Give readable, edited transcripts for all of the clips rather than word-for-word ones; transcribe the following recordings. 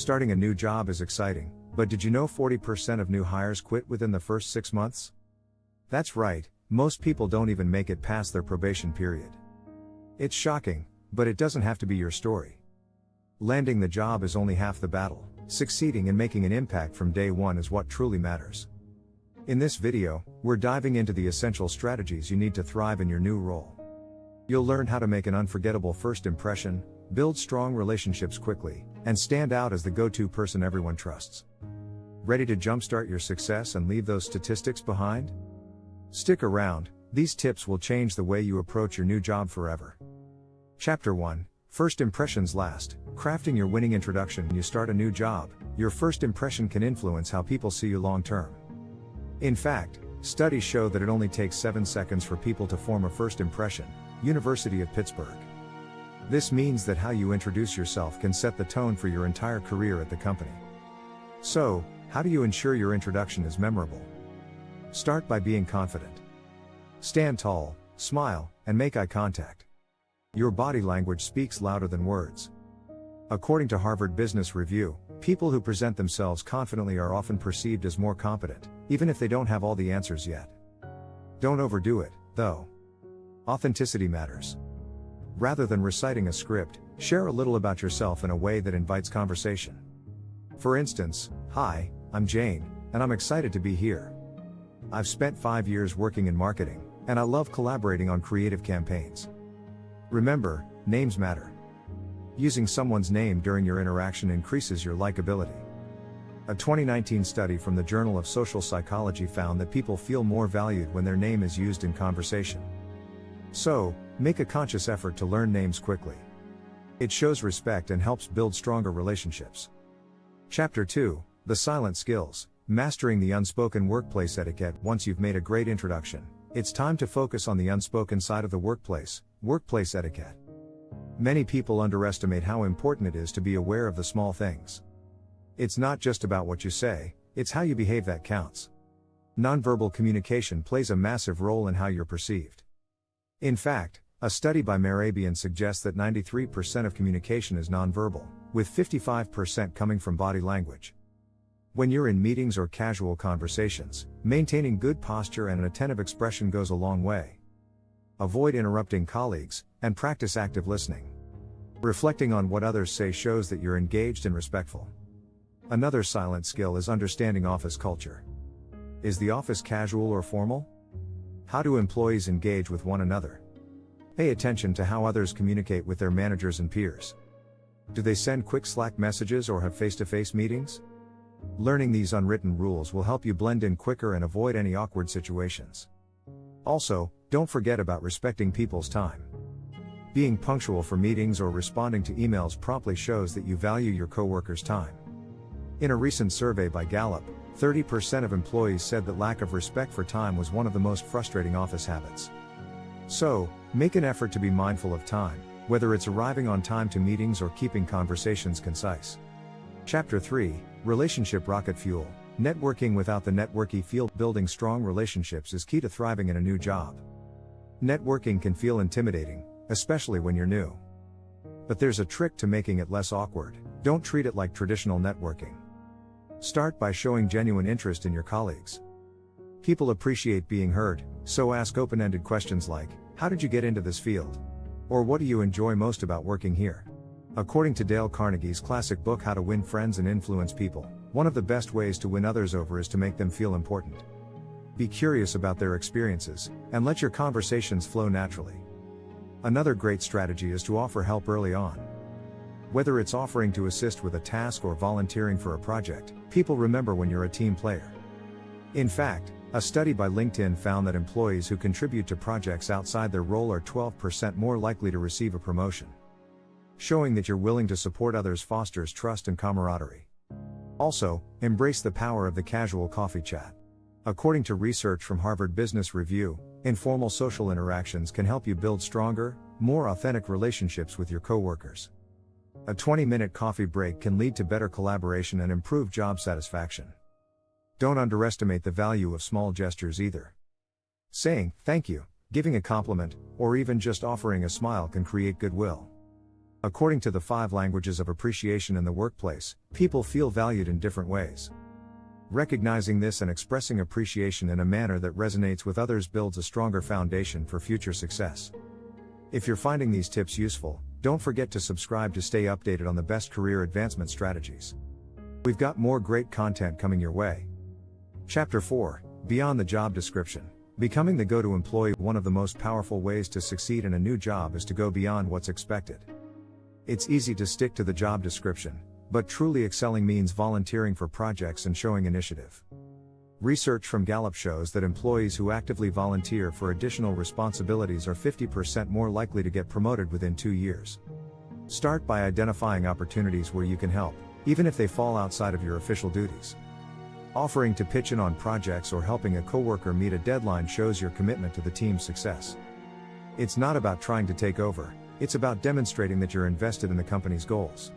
Starting a new job is exciting, but did you know 40% of new hires quit within the first 6 months? That's right, most people don't even make it past their probation period. It's shocking, but it doesn't have to be your story. Landing the job is only half the battle. Succeeding and making an impact from day one is what truly matters. In this video, we're diving into the essential strategies you need to thrive in your new role. You'll learn how to make an unforgettable first impression, build strong relationships quickly, and stand out as the go-to person everyone trusts. Ready to jumpstart your success and leave those statistics behind? Stick around, these tips will change the way you approach your new job forever. Chapter 1, First Impressions Last. Crafting your winning introduction. When you start a new job, your first impression can influence how people see you long term. In fact, studies show that it only takes 7 seconds for people to form a first impression. University of Pittsburgh. This means that how you introduce yourself can set the tone for your entire career at the company. So, how do you ensure your introduction is memorable? Start by being confident. Stand tall, smile, and make eye contact. Your body language speaks louder than words. According to Harvard Business Review, people who present themselves confidently are often perceived as more competent, even if they don't have all the answers yet. Don't overdo it, though. Authenticity matters. Rather than reciting a script, share a little about yourself in a way that invites conversation. For instance, "Hi, I'm Jane, and I'm excited to be here. I've spent 5 years working in marketing, and I love collaborating on creative campaigns." Remember, names matter. Using someone's name during your interaction increases your likability. A 2019 study from the Journal of Social Psychology found that people feel more valued when their name is used in conversation. So, make a conscious effort to learn names quickly. It shows respect and helps build stronger relationships. Chapter 2, The Silent Skills. Mastering the unspoken workplace etiquette. Once you've made a great introduction, it's time to focus on the unspoken side of the workplace etiquette. Many people underestimate how important it is to be aware of the small things. It's not just about what you say, it's how you behave that counts. Nonverbal communication plays a massive role in how you're perceived. In fact, a study by Mehrabian suggests that 93% of communication is nonverbal, with 55% coming from body language. When you're in meetings or casual conversations, maintaining good posture and an attentive expression goes a long way. Avoid interrupting colleagues, and practice active listening. Reflecting on what others say shows that you're engaged and respectful. Another silent skill is understanding office culture. Is the office casual or formal? How do employees engage with one another? Pay attention to how others communicate with their managers and peers. Do they send quick Slack messages or have face-to-face meetings? Learning these unwritten rules will help you blend in quicker and avoid any awkward situations. Also, don't forget about respecting people's time. Being punctual for meetings or responding to emails promptly shows that you value your coworkers' time. In a recent survey by Gallup, 30% of employees said that lack of respect for time was one of the most frustrating office habits. So, make an effort to be mindful of time, whether it's arriving on time to meetings or keeping conversations concise. Chapter 3, Relationship Rocket Fuel. Networking. Without the networky feel. Building strong relationships is key to thriving in a new job. Networking can feel intimidating, especially when you're new. But there's a trick to making it less awkward. Don't treat it like traditional networking. Start by showing genuine interest in your colleagues. People appreciate being heard, so ask open-ended questions like, "How did you get into this field?" Or "What do you enjoy most about working here?" According to Dale Carnegie's classic book How to Win Friends and Influence People, one of the best ways to win others over is to make them feel important. Be curious about their experiences, and let your conversations flow naturally. Another great strategy is to offer help early on. Whether it's offering to assist with a task or volunteering for a project, people remember when you're a team player. In fact, a study by LinkedIn found that employees who contribute to projects outside their role are 12% more likely to receive a promotion. Showing that you're willing to support others fosters trust and camaraderie. Also, embrace the power of the casual coffee chat. According to research from Harvard Business Review, informal social interactions can help you build stronger, more authentic relationships with your coworkers. A 20-minute coffee break can lead to better collaboration and improved job satisfaction. Don't underestimate the value of small gestures either. Saying, "Thank you," giving a compliment, or even just offering a smile can create goodwill. According to the 5 languages of appreciation in the workplace, people feel valued in different ways. Recognizing this and expressing appreciation in a manner that resonates with others builds a stronger foundation for future success. If you're finding these tips useful, don't forget to subscribe to stay updated on the best career advancement strategies. We've got more great content coming your way. Chapter 4, Beyond the Job Description. Becoming the go-to employee. One of the most powerful ways to succeed in a new job is to go beyond what's expected. It's easy to stick to the job description, but truly excelling means volunteering for projects and showing initiative. Research from Gallup shows that employees who actively volunteer for additional responsibilities are 50% more likely to get promoted within 2 years. Start by identifying opportunities where you can help, even if they fall outside of your official duties. Offering to pitch in on projects or helping a coworker meet a deadline shows your commitment to the team's success. It's not about trying to take over, it's about demonstrating that you're invested in the company's goals.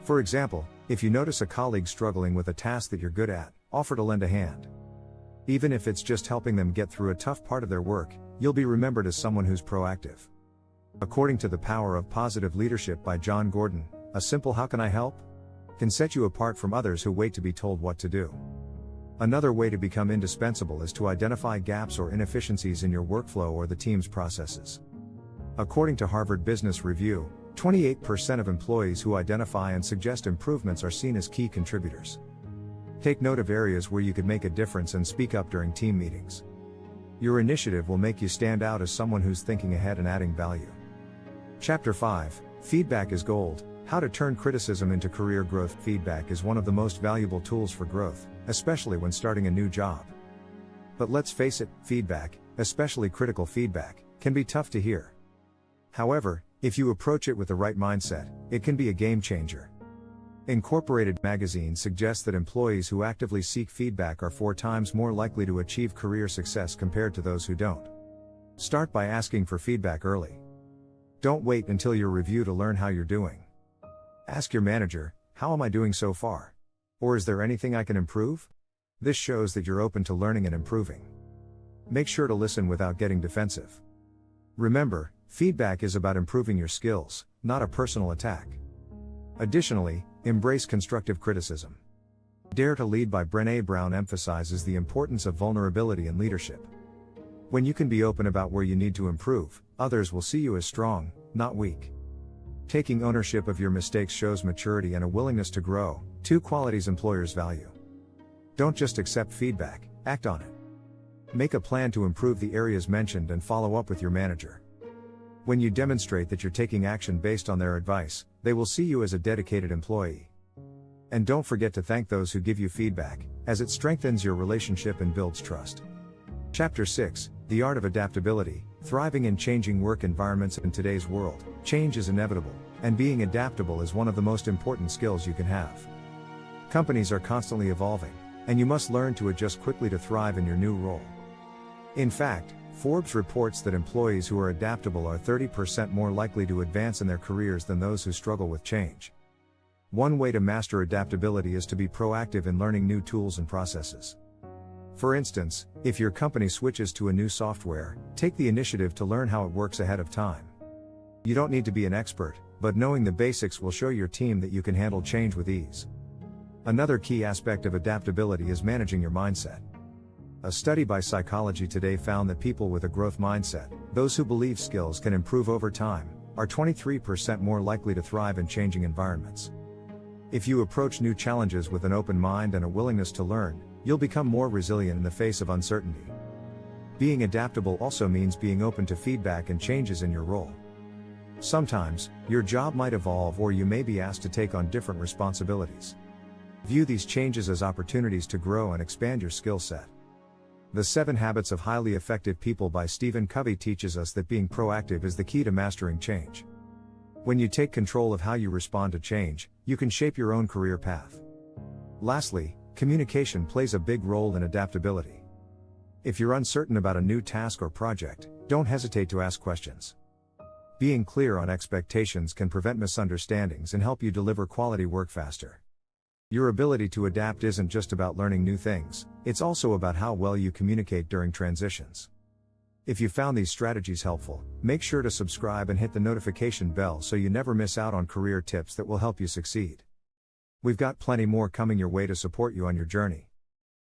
For example, if you notice a colleague struggling with a task that you're good at, offer to lend a hand. Even if it's just helping them get through a tough part of their work, you'll be remembered as someone who's proactive. According to The Power of Positive Leadership by John Gordon, a simple "how can I help?" can set you apart from others who wait to be told what to do. Another way to become indispensable is to identify gaps or inefficiencies in your workflow or the team's processes. According to Harvard Business Review, 28% of employees who identify and suggest improvements are seen as key contributors. Take note of areas where you could make a difference and speak up during team meetings. Your initiative will make you stand out as someone who's thinking ahead and adding value. Chapter 5, Feedback is Gold. How to turn criticism into career growth. Feedback is one of the most valuable tools for growth, especially when starting a new job. But let's face it, feedback, especially critical feedback, can be tough to hear. However, if you approach it with the right mindset, it can be a game changer. Incorporated magazine suggests that employees who actively seek feedback are 4 times more likely to achieve career success compared to those who don't. Start by asking for feedback early. Don't wait until your review to learn how you're doing. Ask your manager, "How am I doing so far?" Or "Is there anything I can improve?" This shows that you're open to learning and improving. Make sure to listen without getting defensive. Remember, feedback is about improving your skills, not a personal attack. Additionally, embrace constructive criticism. Dare to Lead by Brené Brown emphasizes the importance of vulnerability in leadership. When you can be open about where you need to improve, others will see you as strong, not weak. Taking ownership of your mistakes shows maturity and a willingness to grow, 2 qualities employers value. Don't just accept feedback, act on it. Make a plan to improve the areas mentioned and follow up with your manager. When you demonstrate that you're taking action based on their advice, they will see you as a dedicated employee. And don't forget to thank those who give you feedback, as it strengthens your relationship and builds trust. Chapter 6, The Art of Adaptability. Thriving in changing work environments. In today's world, change is inevitable, and being adaptable is one of the most important skills you can have. Companies are constantly evolving, and you must learn to adjust quickly to thrive in your new role. In fact, Forbes reports that employees who are adaptable are 30% more likely to advance in their careers than those who struggle with change. One way to master adaptability is to be proactive in learning new tools and processes. For instance, if your company switches to a new software, take the initiative to learn how it works ahead of time. You don't need to be an expert, but knowing the basics will show your team that you can handle change with ease. Another key aspect of adaptability is managing your mindset. A study by Psychology Today found that people with a growth mindset, those who believe skills can improve over time, are 23% more likely to thrive in changing environments. If you approach new challenges with an open mind and a willingness to learn, you'll become more resilient in the face of uncertainty. Being adaptable also means being open to feedback and changes in your role. Sometimes, your job might evolve or you may be asked to take on different responsibilities. View these changes as opportunities to grow and expand your skill set. The 7 Habits of Highly Effective People by Stephen Covey teaches us that being proactive is the key to mastering change. When you take control of how you respond to change, you can shape your own career path. Lastly, communication plays a big role in adaptability. If you're uncertain about a new task or project, don't hesitate to ask questions. Being clear on expectations can prevent misunderstandings and help you deliver quality work faster. Your ability to adapt isn't just about learning new things, it's also about how well you communicate during transitions. If you found these strategies helpful, make sure to subscribe and hit the notification bell so you never miss out on career tips that will help you succeed. We've got plenty more coming your way to support you on your journey.